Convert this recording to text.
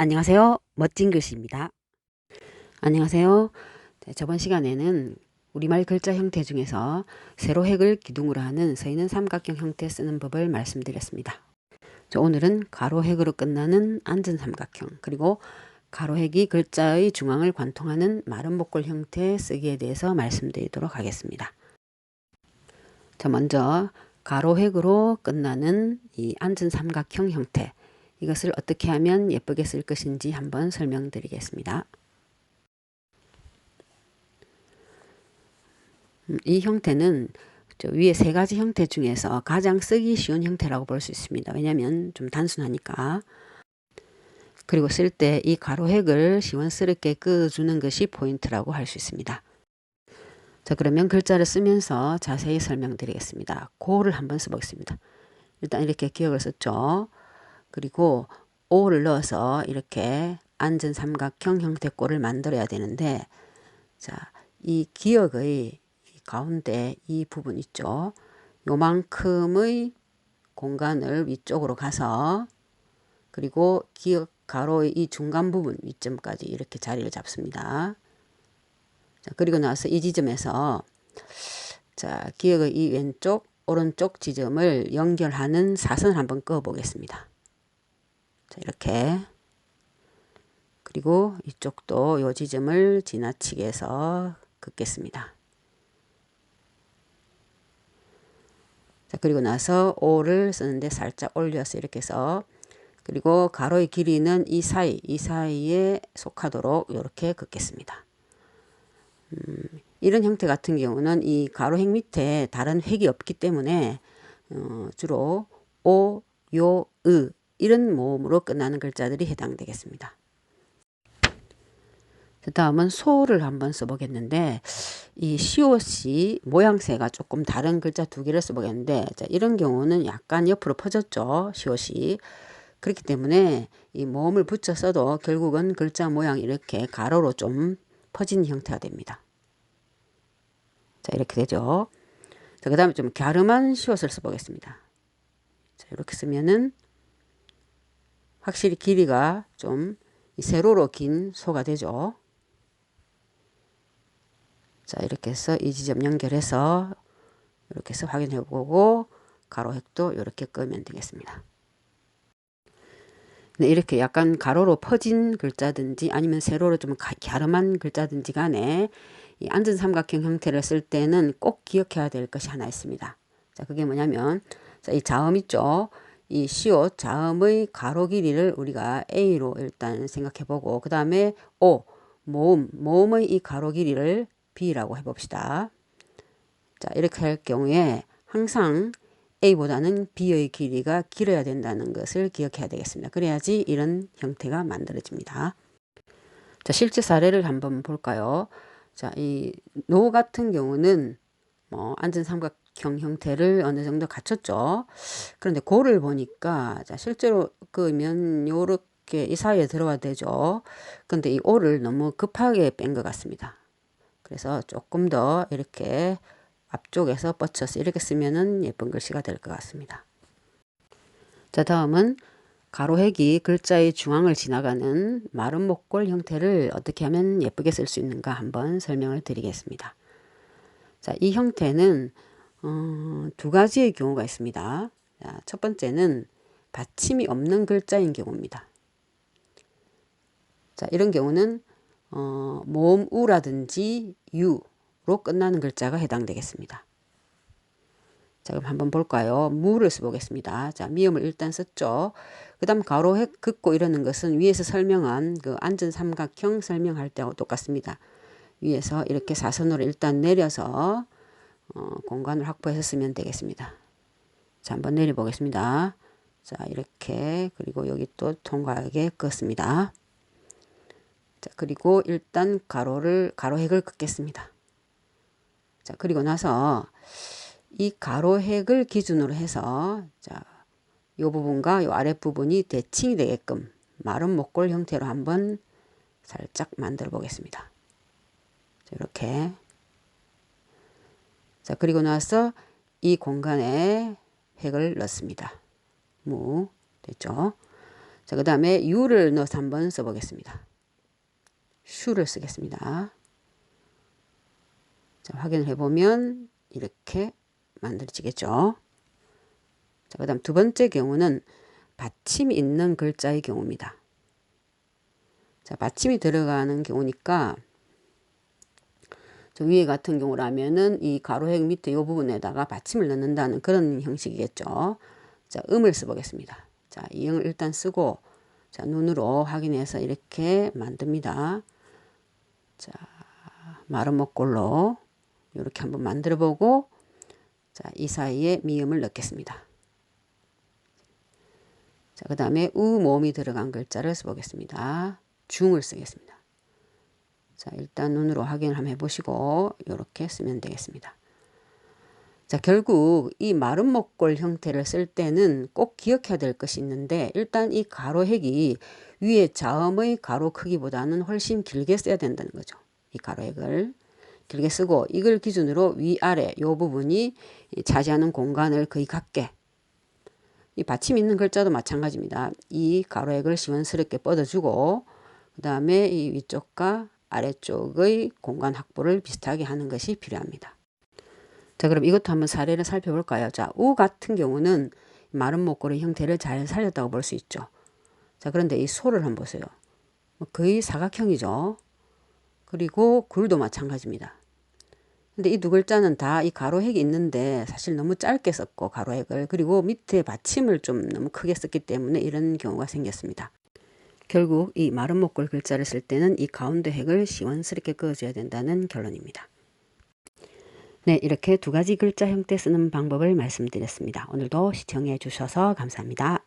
안녕하세요. 멋진 글씨입니다. 안녕하세요. 네, 저번 시간에는 우리말 글자 형태 중에서 세로획을 기둥으로 하는 서 있는 삼각형 형태 쓰는 법을 말씀드렸습니다. 오늘은 가로획으로 끝나는 앉은 삼각형, 그리고 가로획이 글자의 중앙을 관통하는 마른 목골 형태 쓰기에 대해서 말씀드리도록 하겠습니다. 먼저 가로획으로 끝나는 이 앉은 삼각형 형태, 이것을 어떻게 하면 예쁘게 쓸 것인지 한번 설명드리겠습니다. 이 형태는 위에 세 가지 형태 중에서 가장 쓰기 쉬운 형태라고 볼 수 있습니다. 왜냐하면 좀 단순하니까. 그리고 쓸 때 이 가로획을 시원스럽게 그어주는 것이 포인트라고 할 수 있습니다. 자, 그러면 글자를 쓰면서 자세히 설명드리겠습니다. 고를 한번 써보겠습니다. 일단 이렇게 기역을 썼죠. 그리고 오를 넣어서 이렇게 앉은 삼각형 형태 꼴을 만들어야 되는데, 자, 이 기역의 가운데 이 부분 있죠. 요만큼의 공간을 위쪽으로 가서, 그리고 기역 가로의 이 중간 부분 위점까지 이렇게 자리를 잡습니다. 자, 그리고 나서 이 지점에서 자, 기역의 이 왼쪽 오른쪽 지점을 연결하는 사선을 한번 그어 보겠습니다. 자, 이렇게. 그리고 이쪽도 요 지점을 지나치게 해서 긋겠습니다. 자, 그리고 나서 O를 쓰는데 살짝 올려서 이렇게 해서, 그리고 가로의 길이는 이 사이에 속하도록 이렇게 긋겠습니다. 이런 형태 같은 경우는 이 가로획 밑에 다른 획이 없기 때문에 주로 오, 요, 으 이런 모음으로 끝나는 글자들이 해당되겠습니다. 다음은 소를 한번 써보겠는데, 이 시옷이 모양새가 조금 다른 글자 두 개를 써보겠는데, 자, 이런 경우는 약간 옆으로 퍼졌죠. 시옷이. 그렇기 때문에 이 모음을 붙여 써도 결국은 글자 모양이 이렇게 가로로 좀 퍼진 형태가 됩니다. 자, 이렇게 되죠. 자, 그 다음에 좀 갸름한 시옷을 써보겠습니다. 자, 이렇게 쓰면은 확실히 길이가 좀 세로로 긴 소가 되죠. 자, 이렇게 해서 이 지점 연결해서 이렇게 해서 확인해 보고 가로획도 이렇게 끄면 되겠습니다. 네, 이렇게 약간 가로로 퍼진 글자든지 아니면 세로로 좀 갸름한 글자든지 간에 이 앉은 삼각형 형태를 쓸 때는 꼭 기억해야 될 것이 하나 있습니다. 자, 그게 뭐냐면, 자, 이 자음 있죠. 이 시옷 자음의 가로 길이를 우리가 A로 일단 생각해 보고, 그 다음에 O, 모음의 이 가로 길이를 B라고 해봅시다. 자, 이렇게 할 경우에 항상 A보다는 B의 길이가 길어야 된다는 것을 기억해야 되겠습니다. 그래야지 이런 형태가 만들어집니다. 자, 실제 사례를 한번 볼까요? 자, 이 노 같은 경우는 앉은 삼각형 형태를 어느 정도 갖췄죠. 그런데 고를 보니까 자, 실제로 그면 요렇게 이 사이에 들어와야 되죠. 근데 이 오를 너무 급하게 뺀 것 같습니다. 그래서 조금 더 이렇게 앞쪽에서 뻗쳐서 이렇게 쓰면은 예쁜 글씨가 될 것 같습니다. 자, 다음은 가로획이 글자의 중앙을 지나가는 마른 목골 형태를 어떻게 하면 예쁘게 쓸 수 있는가 한번 설명을 드리겠습니다. 자, 이 형태는 두 가지의 경우가 있습니다. 자, 첫 번째는 받침이 없는 글자인 경우입니다. 자, 이런 경우는 모음 우라든지 유로 끝나는 글자가 해당되겠습니다. 자, 그럼 한번 볼까요? 무를 써보겠습니다. 자, 미음을 일단 썼죠. 그 다음 가로획 긋고 이러는 것은 위에서 설명한 그 앉은 삼각형 설명할 때하고 똑같습니다. 위에서 이렇게 사선으로 일단 내려서 공간을 확보해서 쓰면 되겠습니다. 자, 한번 내려보겠습니다. 자, 이렇게, 그리고 여기 또 통과하게 긋습니다. 자, 그리고 일단 가로획을 긋겠습니다. 자, 그리고 나서 이 가로획을 기준으로 해서 자, 이 부분과 이 아랫부분이 대칭이 되게끔 마른 목골 형태로 한번 살짝 만들어 보겠습니다. 자, 이렇게. 자, 그리고 나서 이 공간에 획을 넣습니다. 무 됐죠? 자, 그 다음에 유를 넣어서 한번 써보겠습니다. 슈를 쓰겠습니다. 자, 확인을 해보면 이렇게 만들어지겠죠. 자, 그 다음 두 번째 경우는 받침이 있는 글자의 경우입니다. 자, 받침이 들어가는 경우니까 저 위에 같은 경우라면은 이 가로획 밑에 이 부분에다가 받침을 넣는다는 그런 형식이겠죠. 자, 음을 써보겠습니다. 자, 이응을 일단 쓰고 자, 눈으로 확인해서 이렇게 만듭니다. 자, 마른 목골로 이렇게 한번 만들어 보고 자, 이 사이에 미음을 넣겠습니다. 자, 그 다음에 우 모음이 들어간 글자를 써보겠습니다. 중을 쓰겠습니다. 자, 일단 눈으로 확인을 한번 해보시고 이렇게 쓰면 되겠습니다. 자, 결국 이 마른 목골 형태를 쓸 때는 꼭 기억해야 될 것이 있는데 일단 이 가로획이 위에 자음의 가로 크기보다는 훨씬 길게 써야 된다는 거죠. 이 가로획을 길게 쓰고 이걸 기준으로 위아래 이 부분이 차지하는 공간을 거의 같게 이 받침 있는 글자도 마찬가지입니다. 이 가로획을 시원스럽게 뻗어주고 그 다음에 이 위쪽과 아래쪽의 공간 확보를 비슷하게 하는 것이 필요합니다. 자, 그럼 이것도 한번 사례를 살펴볼까요? 자, 우 같은 경우는 마른 목골의 형태를 잘 살렸다고 볼 수 있죠. 자, 그런데 이 소를 한번 보세요. 거의 사각형이죠. 그리고 굴도 마찬가지입니다. 근데 이 두 글자는 다 이 가로획이 있는데 사실 너무 짧게 썼고 가로획을 그리고 밑에 받침을 좀 너무 크게 썼기 때문에 이런 경우가 생겼습니다. 결국 이 마른 목골 글자를 쓸 때는 이 가운데 획을 시원스럽게 그어줘야 된다는 결론입니다. 네, 이렇게 두 가지 글자 형태 쓰는 방법을 말씀드렸습니다. 오늘도 시청해 주셔서 감사합니다.